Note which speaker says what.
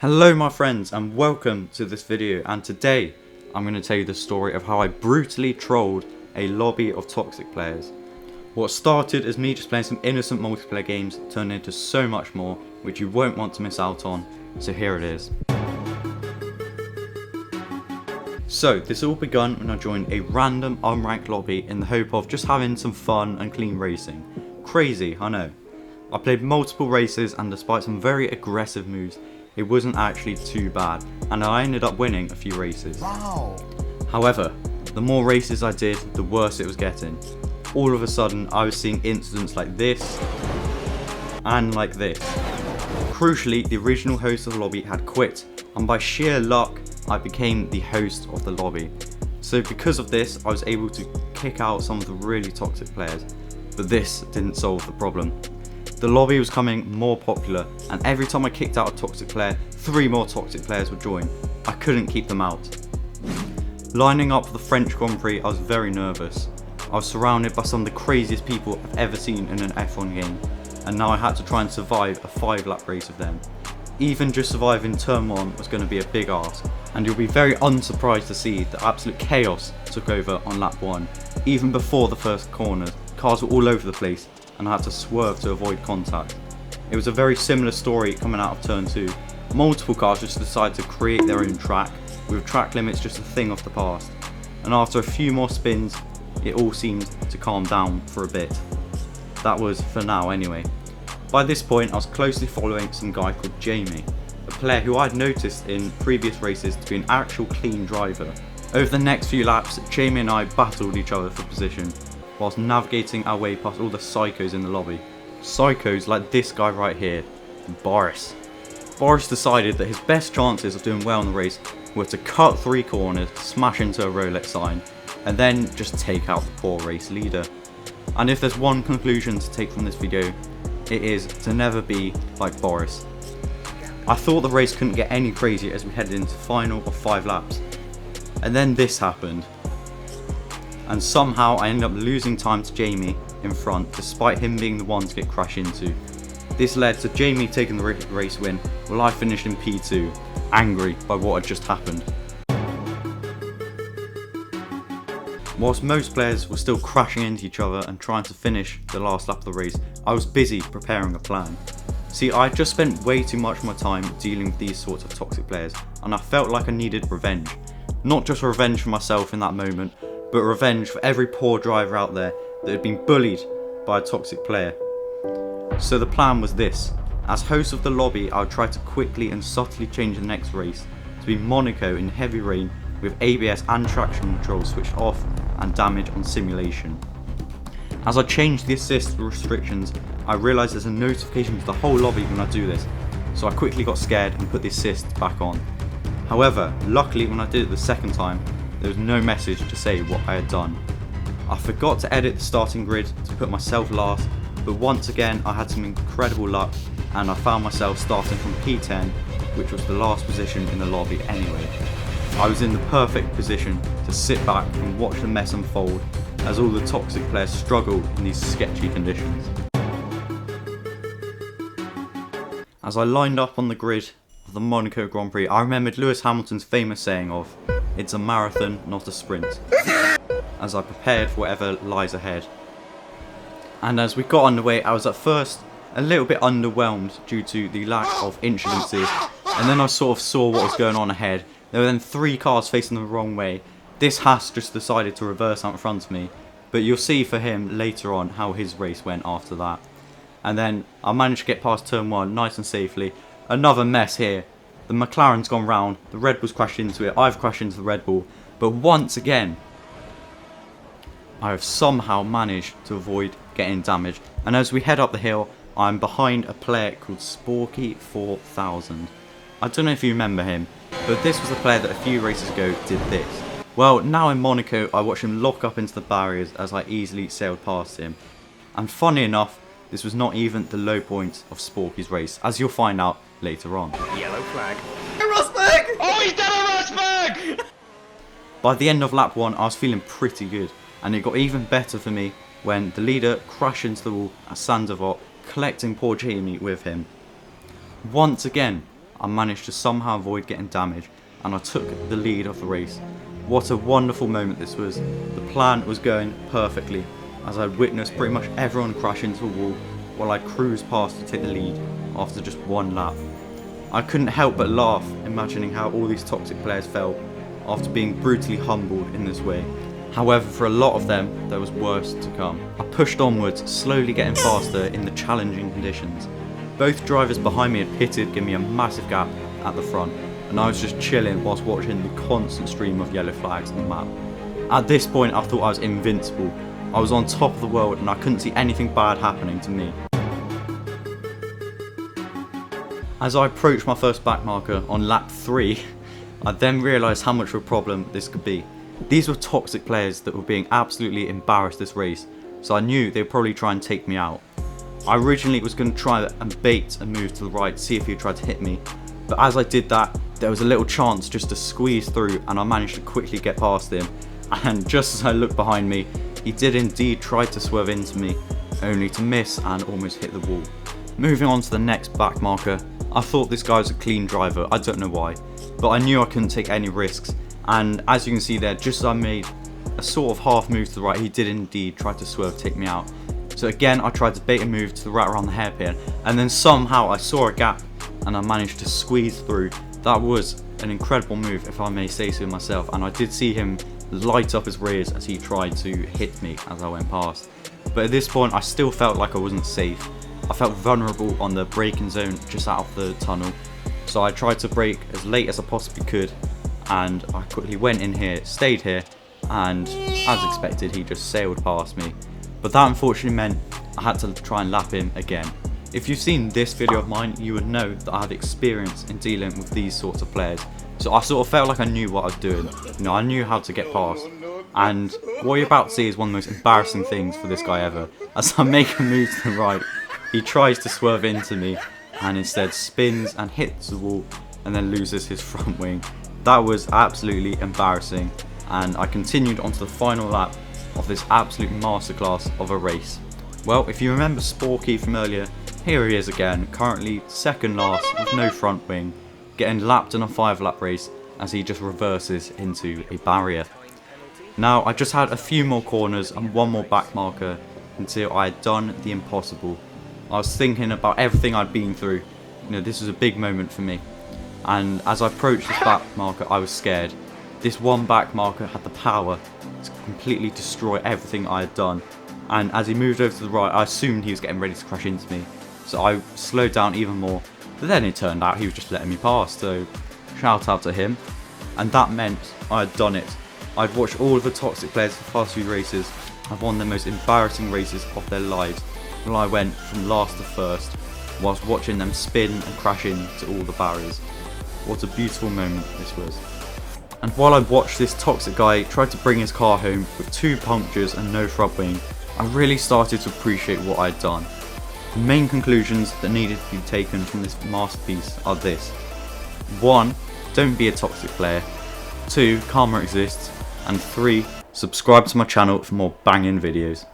Speaker 1: Hello my friends and welcome to this video, and today I'm going to tell you the story of how I brutally trolled a lobby of toxic players. What started as me just playing some innocent multiplayer games turned into so much more, which you won't want to miss out on, so here it is. So this all begun when I joined a random unranked lobby in the hope of just having some fun and clean racing. Crazy, I know. I played multiple races and despite some very aggressive moves, it wasn't actually too bad, and I ended up winning a few races.
Speaker 2: Wow.
Speaker 1: However, the more races I did, the worse it was getting. All of a sudden, I was seeing incidents like this, and like this. Crucially, the original host of the lobby had quit, and by sheer luck, I became the host of the lobby. So because of this, I was able to kick out some of the really toxic players, but this didn't solve the problem. The lobby was becoming more popular, and every time I kicked out a toxic player, 3 more toxic players would join. I couldn't keep them out. Lining up for the French Grand Prix, I was very nervous. I was surrounded by some of the craziest people I've ever seen in an F1 game, and now I had to try and survive a 5-lap race with them. Even just surviving turn 1 was going to be a big ask, and you'll be very unsurprised to see that absolute chaos took over on lap 1. Even before the first corners, cars were all over the place, and I had to swerve to avoid contact. It was a very similar story coming out of turn 2. Multiple cars just decided to create their own track, with track limits just a thing of the past. And after a few more spins, it all seemed to calm down for a bit. That was for now anyway. By this point I was closely following some guy called Jamie, a player who I'd noticed in previous races to be an actual clean driver. Over the next few laps, Jamie and I battled each other for position, whilst navigating our way past all the psychos in the lobby. Psychos like this guy right here, Boris. Boris decided that his best chances of doing well in the race were to cut 3 corners, smash into a Rolex sign, and then just take out the poor race leader. And if there's one conclusion to take from this video, it is to never be like Boris. I thought the race couldn't get any crazier as we headed into the final of 5 laps. And then this happened. And somehow I ended up losing time to Jamie in front, despite him being the one to get crashed into. This led to Jamie taking the race win, while I finished in P2, angry by what had just happened. Whilst most players were still crashing into each other and trying to finish the last lap of the race, I was busy preparing a plan. See, I had just spent way too much of my time dealing with these sorts of toxic players, and I felt like I needed revenge. Not just revenge for myself in that moment, but revenge for every poor driver out there that had been bullied by a toxic player. So the plan was this. As host of the lobby, I would try to quickly and subtly change the next race to be Monaco in heavy rain with ABS and traction control switched off and damage on simulation. As I changed the assist restrictions, I realised there's a notification to the whole lobby when I do this, so I quickly got scared and put the assist back on. However, luckily when I did it the second time, there was no message to say what I had done. I forgot to edit the starting grid to put myself last, but once again I had some incredible luck and I found myself starting from P10, which was the last position in the lobby anyway. I was in the perfect position to sit back and watch the mess unfold as all the toxic players struggled in these sketchy conditions. As I lined up on the grid of the Monaco Grand Prix, I remembered Lewis Hamilton's famous saying of, "It's a marathon, not a sprint," as I prepared for whatever lies ahead. And as we got underway, I was at first a little bit underwhelmed due to the lack of incidences, and then I sort of saw what was going on ahead. There were then 3 cars facing the wrong way. This Haas just decided to reverse out in front of me, but you'll see for him later on how his race went after that. And then I managed to get past turn 1 nice and safely. Another mess here. The McLaren's gone round, the Red Bull's crashed into it, I've crashed into the Red Bull, but once again, I have somehow managed to avoid getting damaged. And as we head up the hill, I'm behind a player called Sporky4000. I don't know if you remember him, but this was a player that a few races ago did this. Well, now in Monaco, I watched him lock up into the barriers as I easily sailed past him. And funny enough, this was not even the low point of Sporky's race, as you'll find out later on.
Speaker 2: Yellow flag.
Speaker 3: Rosberg! Oh, he's done a Rosberg!
Speaker 1: By the end of lap 1, I was feeling pretty good, and it got even better for me when the leader crashed into the wall at Sandoval, collecting poor Jamie with him. Once again, I managed to somehow avoid getting damaged and I took the lead of the race. What a wonderful moment this was. The plan was going perfectly as I witnessed pretty much everyone crash into a wall while I cruised past to take the lead after just one lap. I couldn't help but laugh imagining how all these toxic players felt after being brutally humbled in this way. However, for a lot of them, there was worse to come. I pushed onwards, slowly getting faster in the challenging conditions. Both drivers behind me had pitted, giving me a massive gap at the front, and I was just chilling whilst watching the constant stream of yellow flags on the map. At this point, I thought I was invincible. I was on top of the world and I couldn't see anything bad happening to me. As I approached my first back marker on lap 3, I then realised how much of a problem this could be. These were toxic players that were being absolutely embarrassed this race, so I knew they would probably try and take me out. I originally was going to try and bait and move to the right, see if he would try to hit me, but as I did that, there was a little chance just to squeeze through and I managed to quickly get past him, and just as I looked behind me, he did indeed try to swerve into me, only to miss and almost hit the wall. Moving on to the next back marker, I thought this guy was a clean driver, I don't know why, but I knew I couldn't take any risks, and as you can see there, just as I made a sort of half move to the right, he did indeed try to swerve, take me out. So again, I tried to bait a move to the right around the hairpin, and then somehow I saw a gap and I managed to squeeze through. That was an incredible move, if I may say so myself, and I did see him light up his rears as he tried to hit me as I went past. But at this point, I still felt like I wasn't safe. I felt vulnerable on the braking zone just out of the tunnel, so I tried to brake as late as I possibly could, and I quickly went in here, stayed here, and as expected, he just sailed past me. But that unfortunately meant I had to try and lap him again. If you've seen this video of mine, you would know that I have experience in dealing with these sorts of players. So I sort of felt like I knew what I was doing. You know, I knew how to get past. And what you're about to see is one of the most embarrassing things for this guy ever. As I make a move to the right, he tries to swerve into me and instead spins and hits the wall and then loses his front wing. That was absolutely embarrassing, and I continued onto the final lap of this absolute masterclass of a race. Well, if you remember Sporky from earlier, here he is again, currently second last with no front wing, getting lapped in a 5-lap race as he just reverses into a barrier. Now, I just had a few more corners and one more back marker until I had done the impossible. I was thinking about everything I'd been through. You know, this was a big moment for me. And as I approached this back marker, I was scared. This one back marker had the power to completely destroy everything I had done. And as he moved over to the right, I assumed he was getting ready to crash into me. So I slowed down even more. But then it turned out he was just letting me pass, so shout out to him. And that meant I had done it. I'd watched all of the toxic players for the past few races have won the most embarrassing races of their lives, while I went from last to first, whilst watching them spin and crash into all the barriers. What a beautiful moment this was. And while I watched this toxic guy try to bring his car home with 2 punctures and no front wing, I really started to appreciate what I'd done. The main conclusions that needed to be taken from this masterpiece are this. 1. Don't be a toxic player. 2. Karma exists. And 3. Subscribe to my channel for more banging videos.